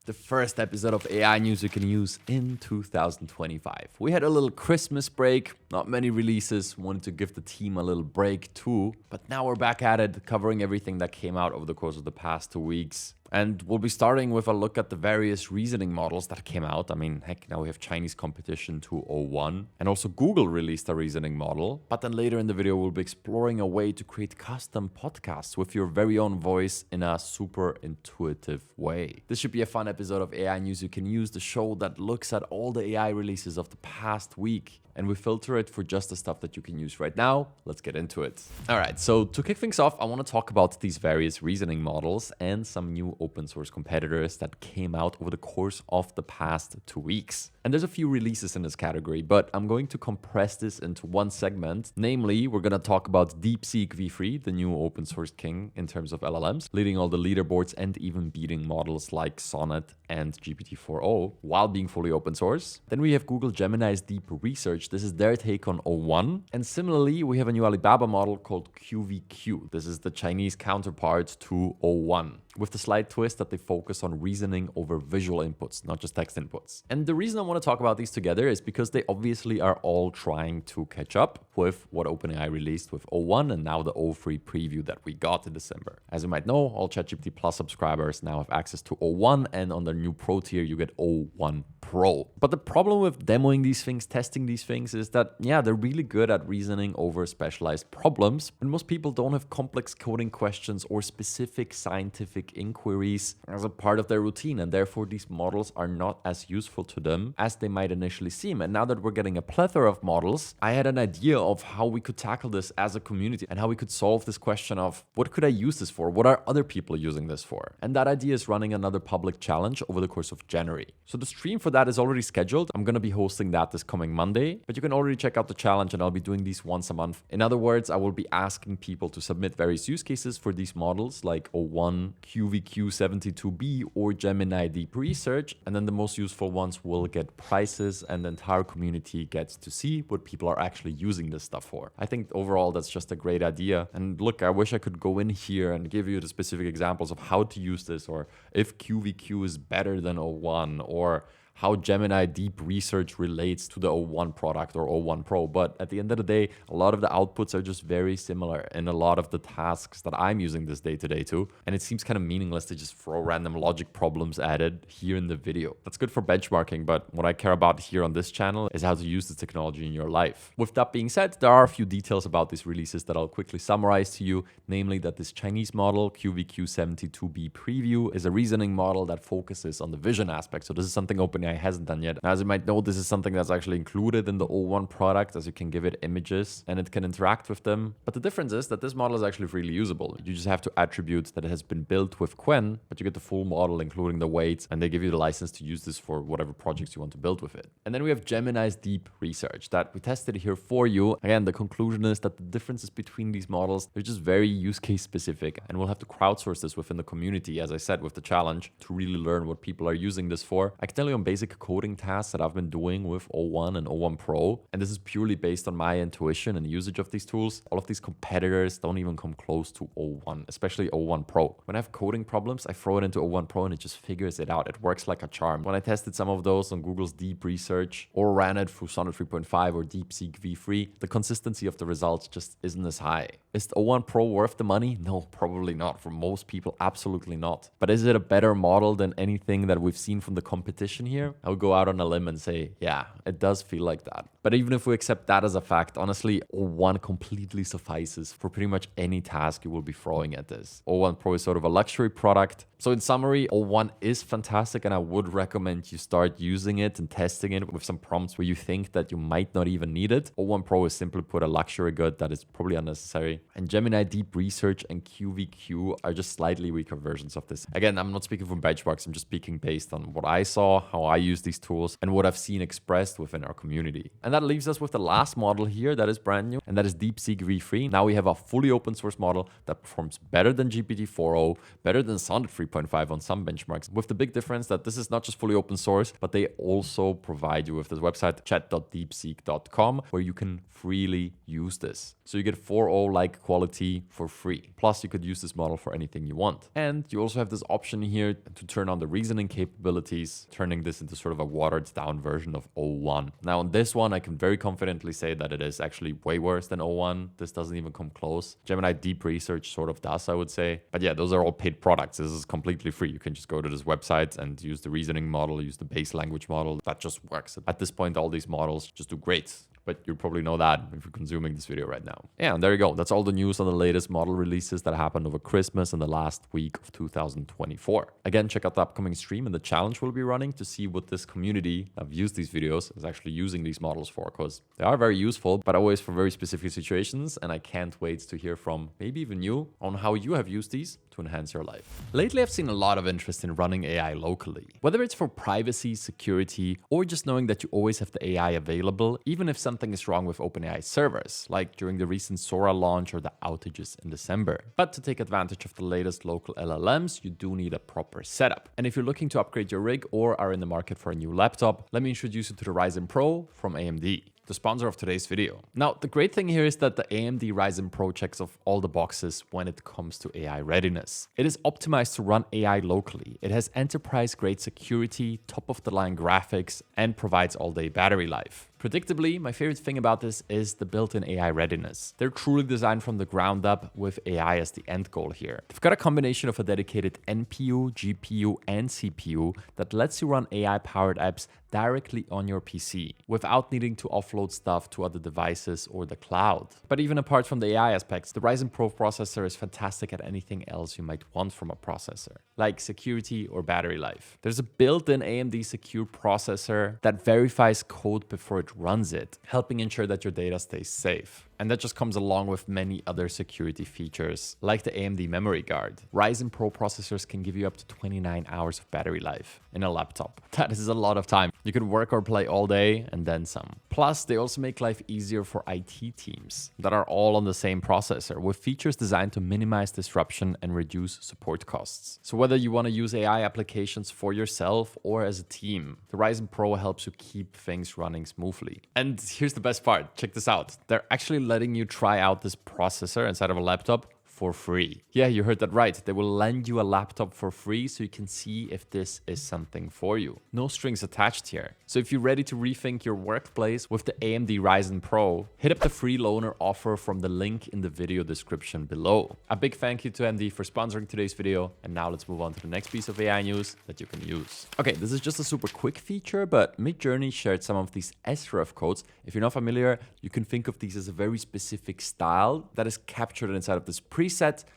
the first episode of AI news you can use in 2025. We had a little Christmas break, not many releases, wanted to give the team a little break too, but now we're back at it, covering everything that came out over the course of the past 2 weeks. And we'll be starting with a look at the various reasoning models that came out. I mean, heck, now we have Chinese competition 201. And also Google released a reasoning model. But then later in the video, we'll be exploring a way to create custom podcasts with your very own voice in a super intuitive way. This should be a fun episode of AI News You Can Use, the show that looks at all the AI releases of the past week. And we filter it for just the stuff that you can use right now. Let's get into it. All right, so to kick things off, I want to talk about these various reasoning models and some new open source competitors that came out over the course of the past 2 weeks. And there's a few releases in this category, but I'm going to compress this into one segment. Namely, we're going to talk about DeepSeek V3, the new open source king in terms of LLMs, leading all the leaderboards and even beating models like Sonnet and GPT-4o while being fully open source. Then we have Google Gemini's Deep Research. This is their take on O1. And similarly, we have a new Alibaba model called QVQ. This is the Chinese counterpart to O1, with the slight twist that they focus on reasoning over visual inputs, not just text inputs. And the reason I want to talk about these together is because they obviously are all trying to catch up with what OpenAI released with O1 and now the O3 preview that we got in December. As you might know, all ChatGPT Plus subscribers now have access to O1, and on the new Pro tier, you get O1 Pro. But the problem with demoing these things, testing these things, is that, yeah, they're really good at reasoning over specialized problems, and most people don't have complex coding questions or specific scientific inquiries as a part of their routine, and therefore these models are not as useful to them as they might initially seem. And now that we're getting a plethora of models, I had an idea of how we could tackle this as a community and how we could solve this question of what could I use this for? What are other people using this for? And that idea is running another public challenge over the course of January. So the stream for that is already scheduled. I'm going to be hosting that this coming Monday, but you can already check out the challenge, and I'll be doing these once a month. In other words, I will be asking people to submit various use cases for these models like O1, QVQ72B, or Gemini Deep Research, and then the most useful ones will get prizes, and the entire community gets to see what people are actually using this stuff for. I think overall that's just a great idea. And look, I wish I could go in here and give you the specific examples of how to use this, or if QVQ is better than O1, or how Gemini Deep Research relates to the O1 product or O1 Pro. But at the end of the day, a lot of the outputs are just very similar in a lot of the tasks that I'm using this day to day too. And it seems kind of meaningless to just throw random logic problems at it here in the video. That's good for benchmarking, but what I care about here on this channel is how to use the technology in your life. With that being said, there are a few details about these releases that I'll quickly summarize to you, namely that this Chinese model, QVQ72B Preview, is a reasoning model that focuses on the vision aspect. So this is something OpenAI hasn't done yet. Now, as you might know, this is something that's actually included in the O1 product, as you can give it images and it can interact with them. But the difference is that this model is actually freely usable. You just have to attribute that it has been built with Qwen, but you get the full model, including the weights, and they give you the license to use this for whatever projects you want to build with it. And then we have Gemini's Deep Research that we tested here for you. Again, the conclusion is that the differences between these models, they're just very use case specific, and we'll have to crowdsource this within the community, as I said, with the challenge to really learn what people are using this for. I can tell you on basic coding tasks that I've been doing with O1 and O1 Pro, and this is purely based on my intuition and usage of these tools. All of these competitors don't even come close to O1, especially O1 Pro. When I have coding problems, I throw it into O1 Pro and it just figures it out. It works like a charm. When I tested some of those on Google's Deep Research or ran it through Sonnet 3.5 or DeepSeek V3, the consistency of the results just isn't as high. Is O1 Pro worth the money? No, probably not. For most people, absolutely not. But is it a better model than anything that we've seen from the competition here? I would go out on a limb and say, yeah, it does feel like that. But even if we accept that as a fact, honestly, O1 completely suffices for pretty much any task you will be throwing at this. O1 Pro is sort of a luxury product. So in summary, O1 is fantastic, and I would recommend you start using it and testing it with some prompts where you think that you might not even need it. O1 Pro is simply put a luxury good that is probably unnecessary. And Gemini Deep Research and QVQ are just slightly weaker versions of this. Again, I'm not speaking from benchmarks. I'm just speaking based on what I saw, how I use these tools, and what I've seen expressed within our community. And that leaves us with the last model here that is brand new, and that is DeepSeek V3. Now we have a fully open source model that performs better than GPT-4o, better than Sonnet 3.5, 3.5 on some benchmarks, with the big difference that this is not just fully open source, but they also provide you with this website, chat.deepseek.com, where you can freely use this. So you get 4.0 like quality for free. Plus, you could use this model for anything you want. And you also have this option here to turn on the reasoning capabilities, turning this into sort of a watered down version of O1. Now, on this one, I can very confidently say that it is actually way worse than O1. This doesn't even come close. Gemini Deep Research sort of does, I would say. But yeah, those are all paid products. This is completely free. You can just go to this website and use the reasoning model, use the base language model. That just works. At this point, all these models just do great. But you probably know that if you're consuming this video right now. Yeah, and there you go. That's all the news on the latest model releases that happened over Christmas and the last week of 2024. Again, check out the upcoming stream and the challenge we'll be running to see what this community that views these videos is actually using these models for, because they are very useful, but always for very specific situations. And I can't wait to hear from maybe even you on how you have used these to enhance your life. Lately, I've seen a lot of interest in running AI locally, whether it's for privacy, security, or just knowing that you always have the AI available, even if something is wrong with OpenAI servers, like during the recent Sora launch or the outages in December. But to take advantage of the latest local LLMs, you do need a proper setup. And if you're looking to upgrade your rig or are in the market for a new laptop, let me introduce you to the Ryzen Pro from AMD, the sponsor of today's video. Now, the great thing here is that the AMD Ryzen Pro checks off all the boxes when it comes to AI readiness. It is optimized to run AI locally. It has enterprise-grade security, top-of-the-line graphics, and provides all-day battery life. Predictably, my favorite thing about this is the built-in AI readiness. They're truly designed from the ground up with AI as the end goal here. They've got a combination of a dedicated NPU, GPU, and CPU that lets you run AI-powered apps directly on your PC without needing to offload stuff to other devices or the cloud. But even apart from the AI aspects, the Ryzen Pro processor is fantastic at anything else you might want from a processor, like security or battery life. There's a built-in AMD secure processor that verifies code before it runs it, helping ensure that your data stays safe. And that just comes along with many other security features, like the AMD memory guard. Ryzen Pro processors can give you up to 29 hours of battery life in a laptop. That is a lot of time. You can work or play all day and then some. Plus, they also make life easier for IT teams that are all on the same processor, with features designed to minimize disruption and reduce support costs. So whether you want to use AI applications for yourself or as a team, the Ryzen Pro helps you keep things running smoothly. And here's the best part. Check this out. They're actually letting you try out this processor inside of a laptop for free. Yeah, you heard that right. They will lend you a laptop for free so you can see if this is something for you. No strings attached here. So if you're ready to rethink your workplace with the AMD Ryzen Pro, hit up the free loaner offer from the link in the video description below. A big thank you to AMD for sponsoring today's video. And now let's move on to the next piece of AI news that you can use. Okay, this is just a super quick feature, but Midjourney shared some of these Sref codes. If you're not familiar, you can think of these as a very specific style that is captured inside of this preset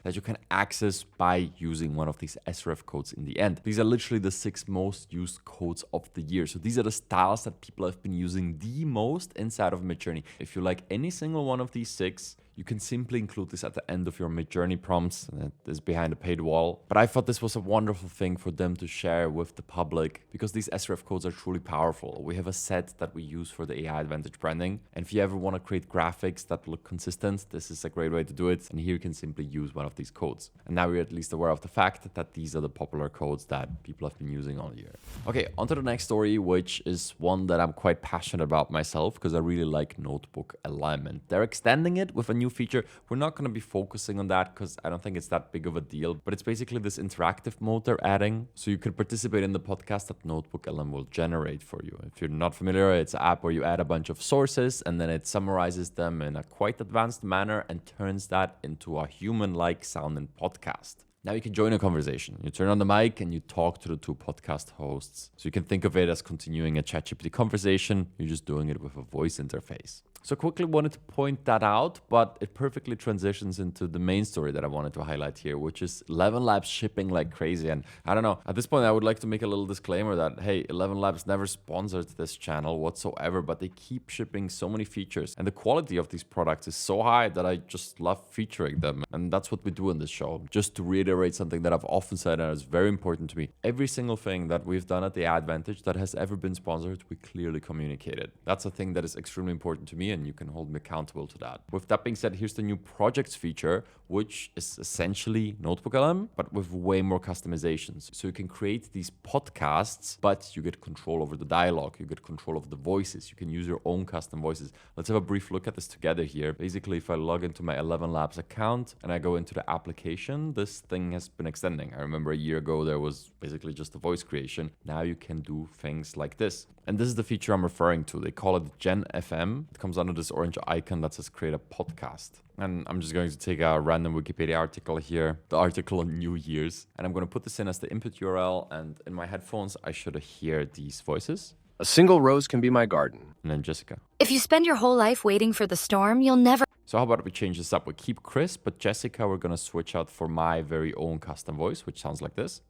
that you can access by using one of these Sref codes in the end. These are literally the 6 most used codes of the year. So these are the styles that people have been using the most inside of Midjourney. If you like any single one of these 6, you can simply include this at the end of your Midjourney prompts, and it is behind a paid wall. But I thought this was a wonderful thing for them to share with the public because these Sref codes are truly powerful. We have a set that we use for the AI Advantage branding. And if you ever want to create graphics that look consistent, this is a great way to do it. And here you can simply use one of these codes. And now you're at least aware of the fact that these are the popular codes that people have been using all year. Okay, on to the next story, which is one that I'm quite passionate about myself because I really like NotebookLM. And they're extending it with a new feature. We're not going to be focusing on that because I don't think it's that big of a deal, but it's basically this interactive mode they're adding. So you can participate in the podcast that NotebookLM will generate for you. If you're not familiar, it's an app where you add a bunch of sources and then it summarizes them in a quite advanced manner and turns that into a human-like sounding podcast. Now you can join a conversation. You turn on the mic and you talk to the 2 podcast hosts. So you can think of it as continuing a ChatGPT conversation. You're just doing it with a voice interface. So quickly wanted to point that out, but it perfectly transitions into the main story that I wanted to highlight here, which is ElevenLabs shipping like crazy. And I don't know, at this point, I would like to make a little disclaimer that, hey, ElevenLabs never sponsored this channel whatsoever, but they keep shipping so many features. And the quality of these products is so high that I just love featuring them. And that's what we do in this show. Just to reiterate something that I've often said and is very important to me. Every single thing that we've done at the Advantage that has ever been sponsored, we clearly communicated. That's a thing that is extremely important to me. me and you can hold me accountable to that. With that being said, here's the new projects feature, which is essentially NotebookLM, but with way more customizations. So you can create these podcasts, but you get control over the dialogue, you get control over the voices, you can use your own custom voices. Let's have a brief look at this together here. Basically, if I log into my ElevenLabs account and I go into the application, this thing has been extending. I remember a year ago, there was basically just a voice creation. Now you can do things like this. And this is the feature I'm referring to. They call it GenFM. It comes under this orange icon that says create a podcast. And I'm just going to take a random Wikipedia article here, the article on New Year's. And I'm going to put this in as the input URL. And in my headphones, I should hear these voices. A single rose can be my garden. And then Jessica. If you spend your whole life waiting for the storm, you'll never... So how about we change this up? We keep Chris, but Jessica, we're going to switch out for my very own custom voice, which sounds like this.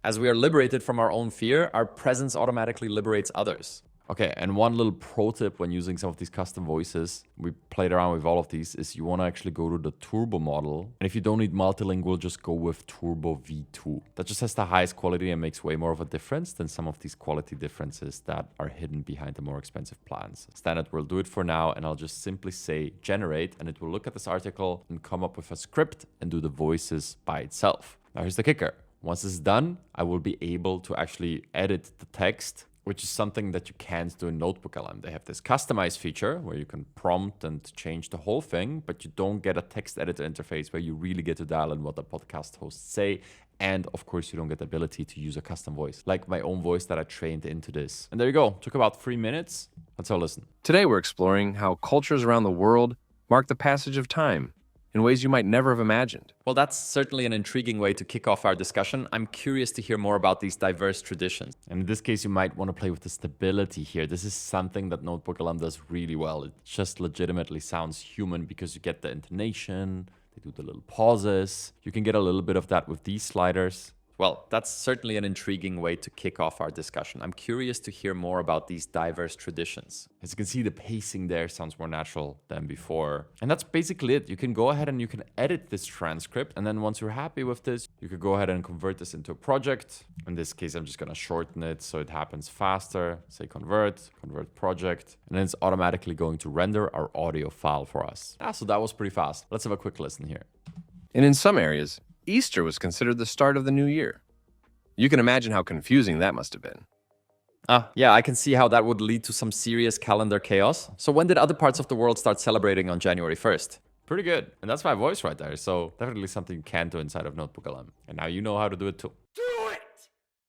As we are liberated from our own fear, our presence automatically liberates others. Okay, and one little pro tip when using some of these custom voices, we played around with all of these, is you want to actually go to the turbo model. And if you don't need multilingual, just go with turbo V2. That just has the highest quality and makes way more of a difference than some of these quality differences that are hidden behind the more expensive plans. Standard will do it for now, and I'll just simply say generate, and it will look at this article and come up with a script and do the voices by itself. Now here's the kicker. Once it's done, I will be able to actually edit the text, which is something that you can't do in NotebookLM. They have this customize feature where you can prompt and change the whole thing, but you don't get a text editor interface where you really get to dial in what the podcast hosts say. And of course, you don't get the ability to use a custom voice, like my own voice that I trained into this. And there you go. Took about 3 minutes. Let's all listen. Today, we're exploring how cultures around the world mark the passage of time in ways you might never have imagined. Well, that's certainly an intriguing way to kick off our discussion. I'm curious to hear more about these diverse traditions. And in this case, you might want to play with the stability here. This is something that NotebookLM does really well. It just legitimately sounds human because you get the intonation, they do the little pauses. You can get a little bit of that with these sliders. Well, that's certainly an intriguing way to kick off our discussion. I'm curious to hear more about these diverse traditions. As you can see, the pacing there sounds more natural than before. And that's basically it. You can go ahead and you can edit this transcript. And then once you're happy with this, you could go ahead and convert this into a project. In this case, I'm just going to shorten it so it happens faster. Say convert project. And then it's automatically going to render our audio file for us. So that was pretty fast. Let's have a quick listen here. And in some areas, Easter was considered the start of the new year. You can imagine how confusing that must have been. Yeah, I can see how that would lead to some serious calendar chaos. So when did other parts of the world start celebrating on January 1st? Pretty good. And that's my voice right there. So definitely something you can do inside of NotebookLM. And now you know how to do it too.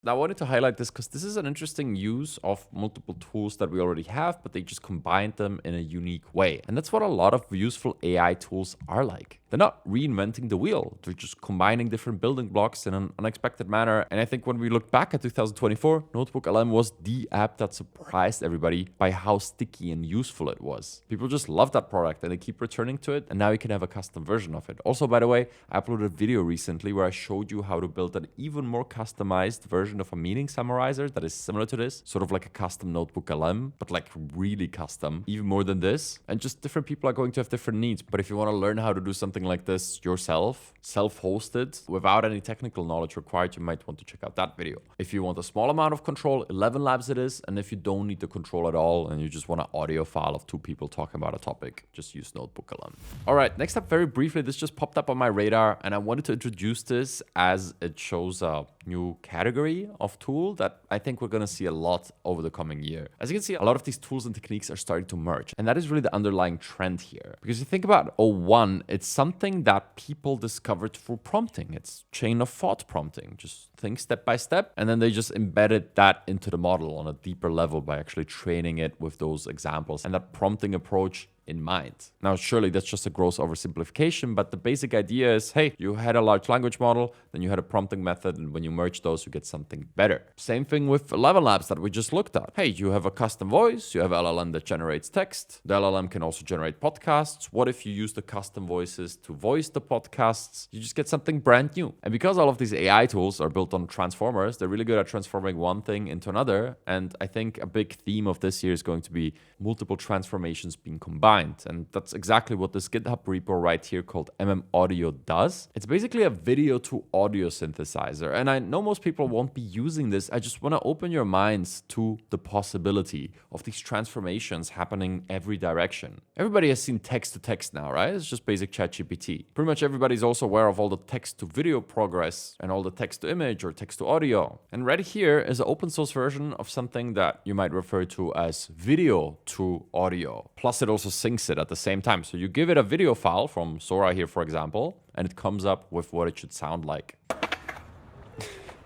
Now, I wanted to highlight this because this is an interesting use of multiple tools that we already have, but they just combined them in a unique way. And that's what a lot of useful AI tools are like. They're not reinventing the wheel. They're just combining different building blocks in an unexpected manner. And I think when we look back at 2024, NotebookLM was the app that surprised everybody by how sticky and useful it was. People just love that product and they keep returning to it. And now you can have a custom version of it. Also, by the way, I uploaded a video recently where I showed you how to build an even more customized version of a meaning summarizer that is similar to this, sort of like a custom NotebookLM, but like really custom, even more than this. And just different people are going to have different needs. But if you want to learn how to do something like this yourself, self-hosted, without any technical knowledge required, you might want to check out that video. If you want a small amount of control, ElevenLabs it is. And if you don't need the control at all and you just want an audio file of two people talking about a topic, just use NotebookLM. All right, next up, very briefly, this just popped up on my radar and I wanted to introduce this as it shows a new category of tool that I think we're going to see a lot over the coming year. As you can see, a lot of these tools and techniques are starting to merge. And that is really the underlying trend here. Because you think about O1, it's something that people discovered through prompting. It's chain of thought prompting. Just think step by step. And then they just embedded that into the model on a deeper level by actually training it with those examples. And that prompting approach in mind. Now, surely that's just a gross oversimplification, but the basic idea is, hey, you had a large language model, then you had a prompting method, and when you merge those, you get something better. Same thing with ElevenLabs that we just looked at. Hey, you have a custom voice, you have LLM that generates text. The LLM can also generate podcasts. What if you use the custom voices to voice the podcasts? You just get something brand new. And because all of these AI tools are built on transformers, they're really good at transforming one thing into another. And I think a big theme of this year is going to be multiple transformations being combined. find. And that's exactly what this GitHub repo right here called MMAudio does. It's basically a video to audio synthesizer. And I know most people won't be using this. I just want to open your minds to the possibility of these transformations happening every direction. Everybody has seen text to text now, right? It's just basic ChatGPT. Pretty much everybody's also aware of all the text to video progress and all the text to image or text to audio. And right here is an open source version of something that you might refer to as video to audio. Plus it also syncs it at the same time. So you give it a video file from Sora here, for example, and it comes up with what it should sound like.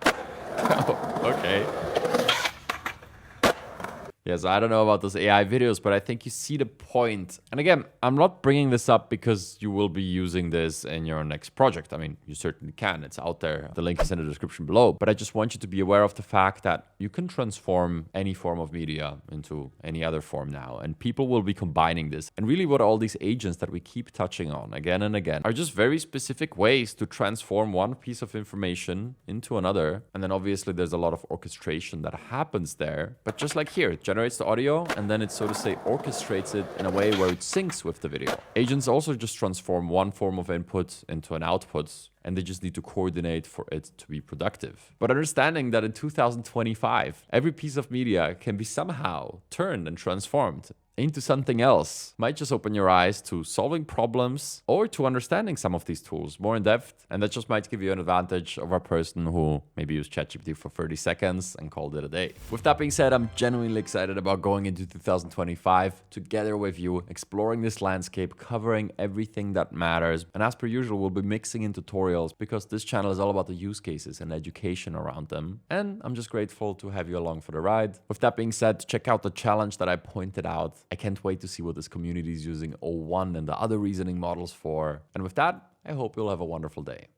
Oh, okay. Yes, I don't know about those AI videos, but I think you see the point. And again, I'm not bringing this up because you will be using this in your next project. I mean, you certainly can. It's out there. The link is in the description below. But I just want you to be aware of the fact that you can transform any form of media into any other form now. And people will be combining this. And really what all these agents that we keep touching on again and again are just very specific ways to transform one piece of information into another. And then obviously there's a lot of orchestration that happens there. But just like here, it generates the audio and then it, so to say, orchestrates it in a way where it syncs with the video. Agents also just transform one form of input into an output, and they just need to coordinate for it to be productive. But understanding that in 2025, every piece of media can be somehow turned and transformed into something else might just open your eyes to solving problems or to understanding some of these tools more in depth. And that just might give you an advantage over a person who maybe used ChatGPT for 30 seconds and called it a day. With that being said, I'm genuinely excited about going into 2025 together with you, exploring this landscape, covering everything that matters. And as per usual, we'll be mixing in tutorials because this channel is all about the use cases and education around them. And I'm just grateful to have you along for the ride. With that being said, check out the challenge that I pointed out. I can't wait to see what this community is using O1 and the other reasoning models for. And with that, I hope you'll have a wonderful day.